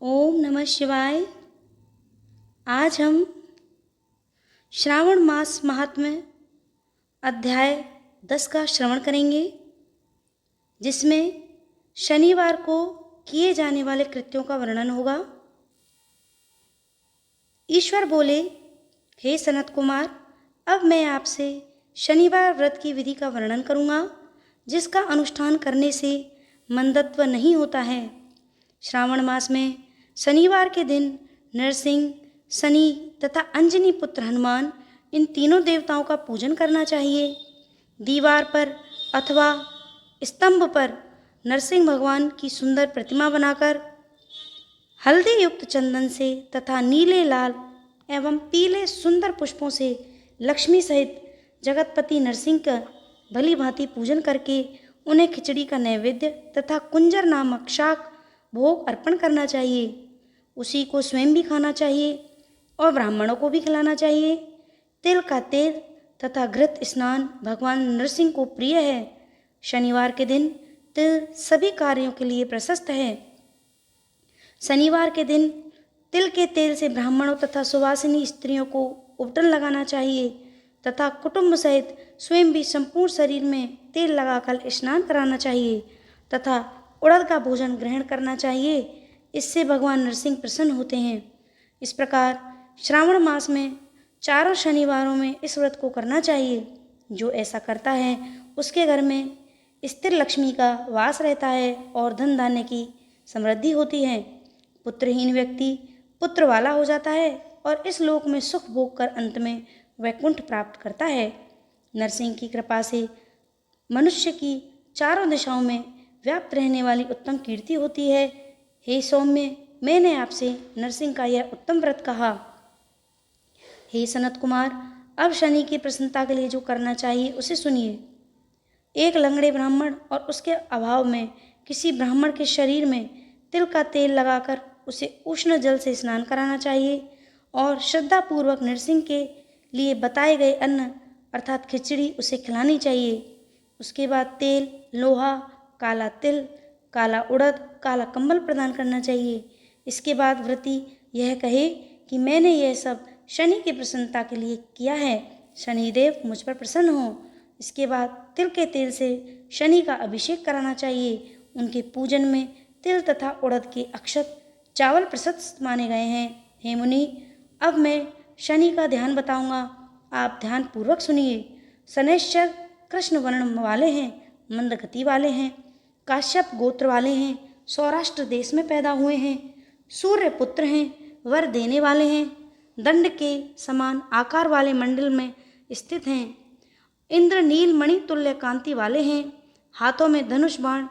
ओम नमः शिवाय। आज हम श्रावण मास महात्म्य अध्याय 10 का श्रवण करेंगे, जिसमें शनिवार को किए जाने वाले कृत्यों का वर्णन होगा। ईश्वर बोले, हे सनत कुमार, अब मैं आपसे शनिवार व्रत की विधि का वर्णन करूँगा, जिसका अनुष्ठान करने से मंदत्व नहीं होता है। श्रावण मास में शनिवार के दिन नरसिंह, शनि तथा अंजनी पुत्र हनुमान, इन तीनों देवताओं का पूजन करना चाहिए। दीवार पर अथवा स्तंभ पर नरसिंह भगवान की सुंदर प्रतिमा बनाकर हल्दी युक्त चंदन से तथा नीले, लाल एवं पीले सुंदर पुष्पों से लक्ष्मी सहित जगतपति नरसिंह का भली भांति पूजन करके उन्हें खिचड़ी का नैवेद्य तथा कुंजर नामक शाक भोग अर्पण करना चाहिए। उसी को स्वयं भी खाना चाहिए और ब्राह्मणों को भी खिलाना चाहिए। तिल का तेल तथा घृत स्नान भगवान नरसिंह को प्रिय है। शनिवार के दिन तिल सभी कार्यों के लिए प्रशस्त है। शनिवार के दिन तिल के तेल से ब्राह्मणों तथा सुवासिनी स्त्रियों को उपटन लगाना चाहिए तथा कुटुंब सहित स्वयं भी संपूर्ण शरीर में तेल लगाकर स्नान कराना चाहिए तथा उड़द का भोजन ग्रहण करना चाहिए। इससे भगवान नरसिंह प्रसन्न होते हैं। इस प्रकार श्रावण मास में चारों शनिवारों में इस व्रत को करना चाहिए। जो ऐसा करता है उसके घर में स्थिर लक्ष्मी का वास रहता है और धन धान्य की समृद्धि होती है। पुत्रहीन व्यक्ति पुत्र वाला हो जाता है और इस लोक में सुख भोग कर अंत में वैकुंठ प्राप्त करता है। नरसिंह की कृपा से मनुष्य की चारों दिशाओं में व्याप्त रहने वाली उत्तम कीर्ति होती है। हे सौम्य, मैंने आपसे नरसिंह का यह उत्तम व्रत कहा। हे सनत कुमार, अब शनि की प्रसन्नता के लिए जो करना चाहिए उसे सुनिए। एक लंगड़े ब्राह्मण और उसके अभाव में किसी ब्राह्मण के शरीर में तिल का तेल लगाकर उसे उष्ण जल से स्नान कराना चाहिए और श्रद्धापूर्वक नरसिंह के लिए बताए गए अन्न अर्थात खिचड़ी उसे खिलानी चाहिए। उसके बाद तेल, लोहा, काला तिल, काला उड़द, काला कंबल प्रदान करना चाहिए। इसके बाद व्रती यह कहे कि मैंने यह सब शनि की प्रसन्नता के लिए किया है, शनिदेव मुझ पर प्रसन्न हो। इसके बाद तिल के तेल से शनि का अभिषेक कराना चाहिए। उनके पूजन में तिल तथा उड़द के अक्षत चावल प्रशस्त माने गए हैं। हे मुनि, अब मैं शनि का ध्यान बताऊंगा, आप ध्यान पूर्वक सुनिए। शनैश्चर कृष्ण वर्ण वाले हैं, मंद गति वाले हैं, काश्यप गोत्र वाले हैं, सौराष्ट्र देश में पैदा हुए हैं, सूर्य पुत्र हैं, वर देने वाले हैं, दंड के समान आकार वाले मंडल में स्थित हैं, इंद्र नील मणि तुल्य कांति वाले हैं, हाथों में धनुष बाण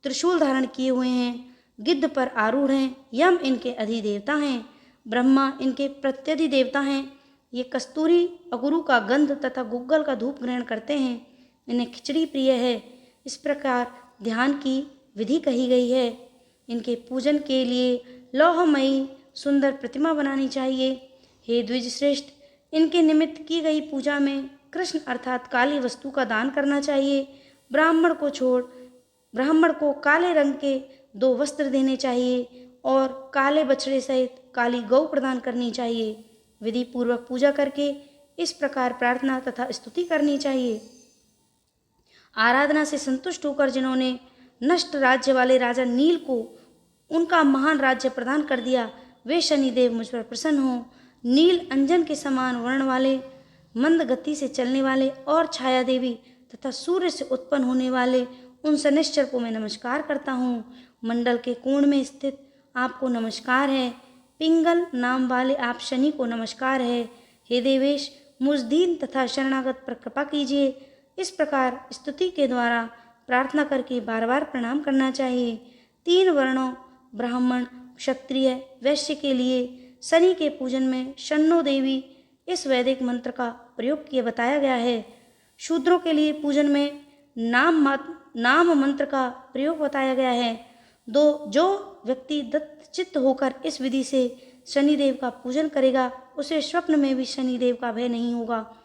त्रिशूल धारण किए हुए हैं, गिद्ध पर आरूढ़ हैं, यम इनके अधिदेवता हैं, ब्रह्मा इनके प्रत्यधिदेवता हैं। ये कस्तूरी अगुरु का गंध तथा गुग्गल का धूप ग्रहण करते हैं। इन्हें खिचड़ी प्रिय है। इस प्रकार ध्यान की विधि कही गई है। इनके पूजन के लिए लौहमयी सुंदर प्रतिमा बनानी चाहिए। हे द्विजश्रेष्ठ, इनके निमित्त की गई पूजा में कृष्ण अर्थात काली वस्तु का दान करना चाहिए। ब्राह्मण को काले रंग के 2 वस्त्र देने चाहिए और काले बछड़े सहित काली गौ प्रदान करनी चाहिए। विधि पूर्वक पूजा करके इस प्रकार प्रार्थना तथा स्तुति करनी चाहिए। आराधना से संतुष्ट होकर जिन्होंने नष्ट राज्य वाले राजा नील को उनका महान राज्य प्रदान कर दिया, वे शनिदेव मुझ पर प्रसन्न हो। नील अंजन के समान वर्ण वाले, मंद गति से चलने वाले और छाया देवी तथा सूर्य से उत्पन्न होने वाले उन शनिश्चर को मैं नमस्कार करता हूँ। मंडल के कोण में स्थित आपको नमस्कार है। पिंगल नाम वाले आप शनि को नमस्कार है। हे देवेश, मुझ दीन तथा शरणागत पर कृपा कीजिए। इस प्रकार स्तुति के द्वारा प्रार्थना करके बार बार प्रणाम करना चाहिए। 3 वर्णों ब्राह्मण, क्षत्रिय, वैश्य के लिए शनि के पूजन में शन्नो देवी इस वैदिक मंत्र का प्रयोग किए बताया गया है। शूद्रों के लिए पूजन में नाम मंत्र का प्रयोग बताया गया है। जो व्यक्ति दत्तचित्त होकर इस विधि से शनिदेव का पूजन करेगा, उसे स्वप्न में भी शनिदेव का भय नहीं होगा।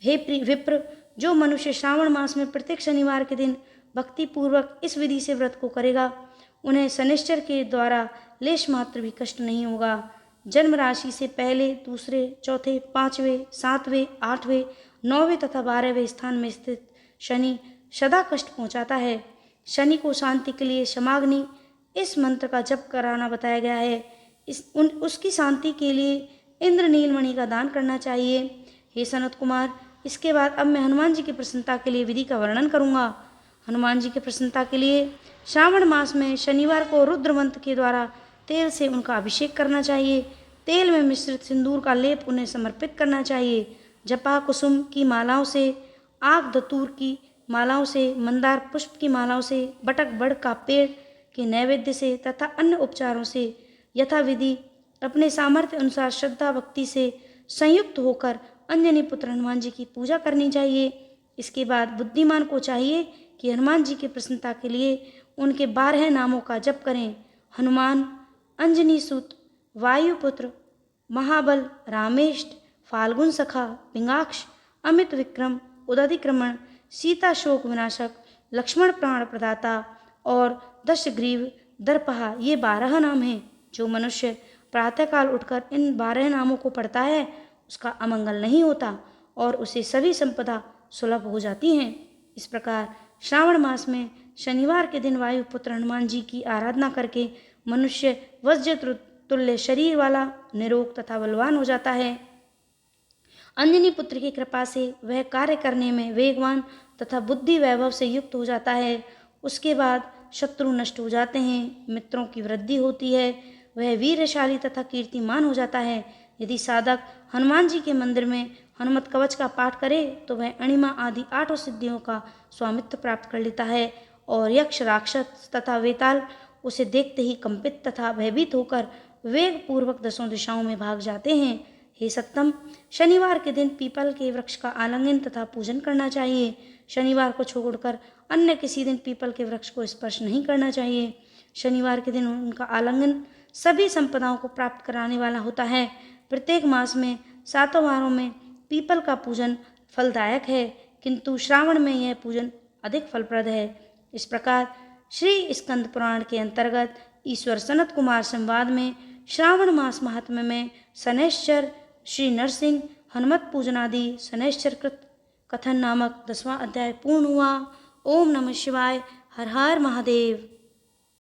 हे विप्र, जो मनुष्य श्रावण मास में प्रत्येक शनिवार के दिन भक्ति पूर्वक इस विधि से व्रत को करेगा, उन्हें शनिश्चर के द्वारा लेश मात्र भी कष्ट नहीं होगा। जन्म राशि से पहले, दूसरे, चौथे, पाँचवें, सातवें, आठवें, नौवें तथा 12वें स्थान में स्थित शनि सदा कष्ट पहुंचाता है। शनि को शांति के लिए शमाग्नि इस मंत्र का जप कराना बताया गया है। उसकी शांति के लिए इंद्र नीलमणि का दान करना चाहिए। हे सनत कुमार, इसके बाद अब मैं हनुमान जी की प्रसन्नता के लिए विधि का वर्णन करूंगा। हनुमान जी की प्रसन्नता के लिए श्रावण मास में शनिवार को रुद्र मंत्र के द्वारा तेल से उनका अभिषेक करना चाहिए। तेल में मिश्रित सिंदूर का लेप उन्हें समर्पित करना चाहिए। जपा कुसुम की मालाओं से, आग धतूर की मालाओं से, मंदार पुष्प की मालाओं से, बटक बड़ का पेड़ के नैवेद्य से तथा अन्य उपचारों से यथाविधि अपने सामर्थ्य अनुसार श्रद्धा भक्ति से संयुक्त होकर अंजनी पुत्र हनुमान जी की पूजा करनी चाहिए। इसके बाद बुद्धिमान को चाहिए कि हनुमान जी की प्रसन्नता के लिए उनके 12 नामों का जप करें। हनुमान, अंजनी सुत, वायुपुत्र, महाबल, रामेष्ट, फाल्गुन सखा, पिंगाक्ष, अमित विक्रम, उदधिक्रमण, सीता शोक विनाशक, लक्ष्मण प्राण प्रदाता और दशग्रीव दर्पहा, ये 12 नाम हैं। जो मनुष्य प्रातःकाल उठकर इन 12 नामों को पढ़ता है उसका अमंगल नहीं होता और उसे सभी संपदा सुलभ हो जाती हैं। इस प्रकार श्रावण मास में शनिवार के दिन वायुपुत्र हनुमान जी की आराधना करके मनुष्य वज्र तुल्य शरीर वाला, निरोग तथा बलवान हो जाता है। अंजनी पुत्र की कृपा से वह कार्य करने में वेगवान तथा बुद्धि वैभव से युक्त हो जाता है। उसके बाद शत्रु नष्ट हो जाते हैं, मित्रों की वृद्धि होती है, वह वीरशाली तथा कीर्तिमान हो जाता है। यदि साधक हनुमान जी के मंदिर में हनुमत कवच का पाठ करे तो वह अणिमा आदि 8 सिद्धियों का स्वामित्व प्राप्त कर लेता है और यक्ष, राक्षस तथा वेताल उसे देखते ही कंपित तथा भयभीत होकर वेग पूर्वक 10 दिशाओं में भाग जाते हैं। हे सत्तम, शनिवार के दिन पीपल के वृक्ष का आलिंगन तथा पूजन करना चाहिए। शनिवार को छोड़कर अन्य किसी दिन पीपल के वृक्ष को स्पर्श नहीं करना चाहिए। शनिवार के दिन उनका आलिंगन सभी संपदाओं को प्राप्त कराने वाला होता है। प्रत्येक मास में 7 वारों में पीपल का पूजन फलदायक है, किंतु श्रावण में यह पूजन अधिक फलप्रद है। इस प्रकार श्री स्कंद पुराण के अंतर्गत ईश्वर सनत कुमार संवाद में श्रावण मास महात्म्य में शनैश्चर, श्री नरसिंह, हनुमत पूजनादि शनैश्चर कृत कथन नामक 10वां अध्याय पूर्ण हुआ। ओम नमः शिवाय। हर हर महादेव।